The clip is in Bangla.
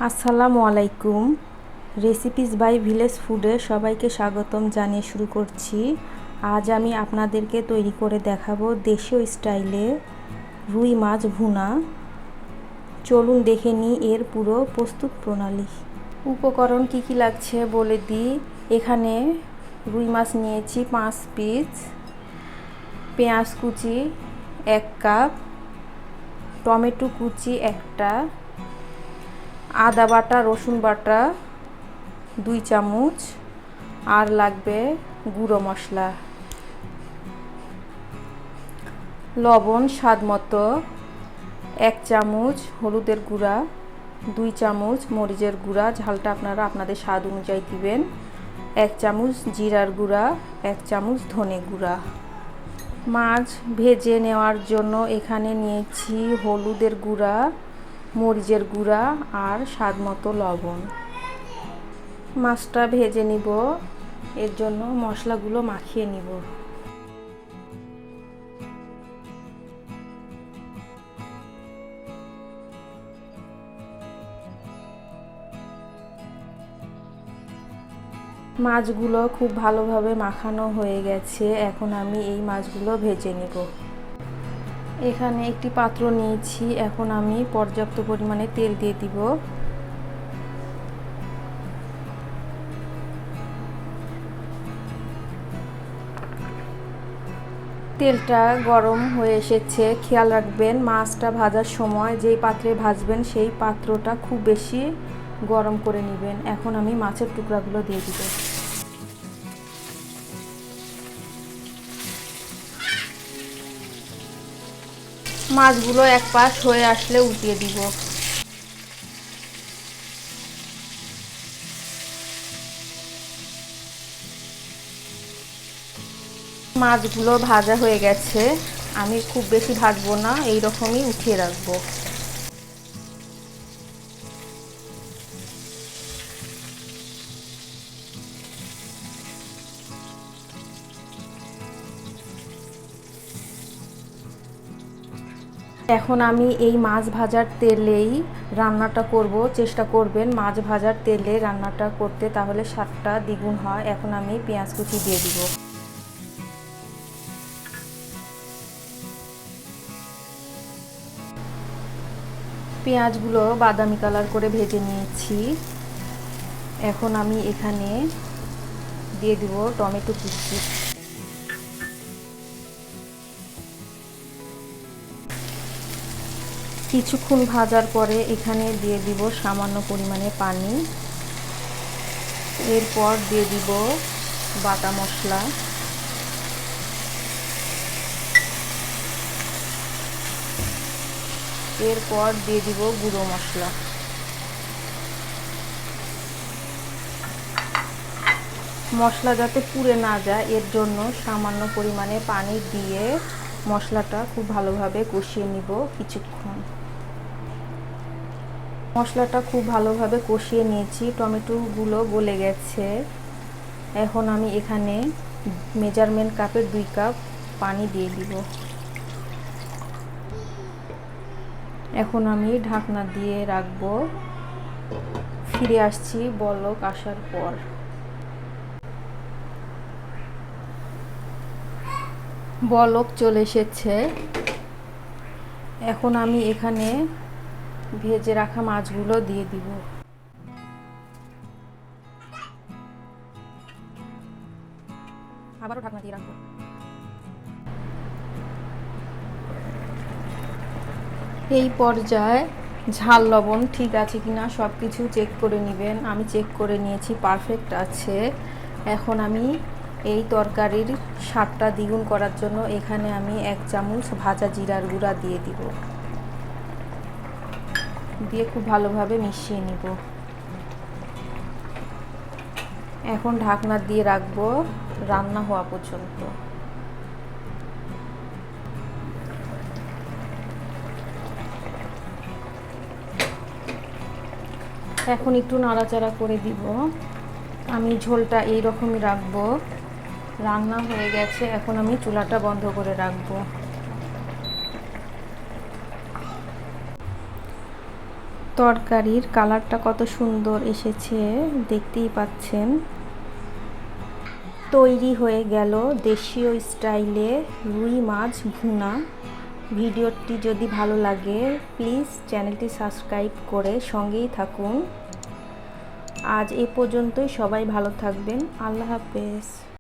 আসসালামু আলাইকুম। রেসিপিস বাই ভিলেজ ফুডে সবাইকে স্বাগতম জানিয়ে শুরু করছি। আজ আমি আপনাদেরকে তৈরি করে দেখাবো দেশীয় স্টাইলে রুই মাছ ভুনা। চলুন দেখে নিই এর পুরো প্রস্তুত প্রণালী। উপকরণ কি কি লাগছে বলে দিই। এখানে রুই মাছ নিয়েছি 5 পিস, পেঁয়াজ কুচি 1 কাপ, টমেটো কুচি 1টা, আদা বাটা রসুন বাটা 2 চামচ, আর লাগবে গুঁড়ো মশলা, লবণ স্বাদ মতো, 1 চামচ হলুদের গুঁড়া, 2 চামচ মরিচের গুঁড়া, ঝালটা আপনারা আপনাদের স্বাদ অনুযায়ী দিবেন, 1 চামচ জিরার গুঁড়া, 1 চামচ ধনে গুঁড়া। মাছ ভেজে নেওয়ার জন্য এখানে নিয়েছি হলুদের গুঁড়া, মরিচের গুঁড়া আর স্বাদ মতো লবণ। মাছটা ভেজে নিব, এর জন্য মশলাগুলো মাখিয়ে নিব। মাছগুলো খুব ভালোভাবে মাখানো হয়ে গেছে। এখন আমি এই মাছগুলো ভেজে নিব। এখানে একটি পাত্র নিয়েছি, এখন আমি পর্যাপ্ত পরিমাণে তেল দিয়ে দিব। তেলটা গরম হয়ে এসেছে। খেয়াল রাখবেন মাছটা ভাজার সময় যেই পাত্রে ভাজবেন সেই পাত্রটা খুব বেশি গরম করে নেবেন। এখন আমি মাছের টুকরাগুলো দিয়ে দিব। মাছগুলো এক পাশ হয়ে আসলে উল্টিয়ে দিব। মাছগুলো ভাজা হয়ে গেছে। আমি খুব বেশি ভাজবো না, এই রকমই উঠিয়ে রাখবো। এখন আমি এই মাছ ভাজার তেলেই রান্নাটা করব। চেষ্টা করবেন মাছ ভাজার তেলে রান্নাটা করতে, তাহলে স্বাদটা দ্বিগুণ হয়। এখন আমি পেঁয়াজ কুচি দিয়ে দিব। পেঁয়াজগুলো বাদামি কালার করে ভেজে নিয়েছি। এখন আমি এখানে দিয়ে দিব টমেটো কুচি। কিছুক্ষণ ভাজার পরে এখানে দিয়ে দিব সামান্য পরিমাণে পানি। এরপর দিয়ে দিব বাটা মশলা, এরপর দিয়ে দিব গুঁড়ো মশলা। মশলা যাতে পুড়ে না যায় এর জন্য সামান্য পরিমাণে পানি দিয়ে মশলাটা খুব ভালোভাবে কষিয়ে নিব কিছুক্ষণ। মশলাটা খুব ভালোভাবে কষিয়ে নিয়েছি, টমেটোগুলো গলে গেছে। এখন আমি এখানে মেজারমেন্ট কাপের 2 কাপ পানি দিয়ে দিব। এখন আমি ঢাকনা দিয়ে রাখবো। ফিরে আসছি বলক আসার পর। বলক চলে এসেছে। এখন আমি এখানে ভেজে রাখা মাছগুলো দিয়ে দিব। আবারও ঢাকনা দিয়ে রাখবো। এই পর্যায়ে ঝাল লবণ ঠিক আছে কিনা সব কিছু চেক করে নেবেন। আমি চেক করে নিয়েছি, পারফেক্ট আছে। এখন আমি এই তরকারির স্বাদটা দ্বিগুণ করার জন্য এখানে আমি 1 চামচ ভাজা জিরার গুঁড়া দিয়ে দিব। দিয়ে খুব ভালোভাবে মিশিয়ে নিব। এখন ঢাকনা দিয়ে রাখবো রান্না হওয়া পর্যন্ত। এখন একটু নাড়াচাড়া করে দিব। আমি ঝোলটা এই রকমই রাখবো। রান্না হয়ে গেছে, এখন আমি চুলাটা বন্ধ করে রাখবো। তরকারির কালারটা কত সুন্দর এসেছে দেখতেই পাচ্ছেন। তৈরি হয়ে গেল দেশীয় স্টাইলে রুই মাছ ভুনা। ভিডিওটি যদি ভালো লাগে প্লিজ চ্যানেলটি সাবস্ক্রাইব করে সঙ্গেই থাকুন। আজ এ পর্যন্তই, সবাই ভালো থাকবেন। আল্লাহ হাফেজ।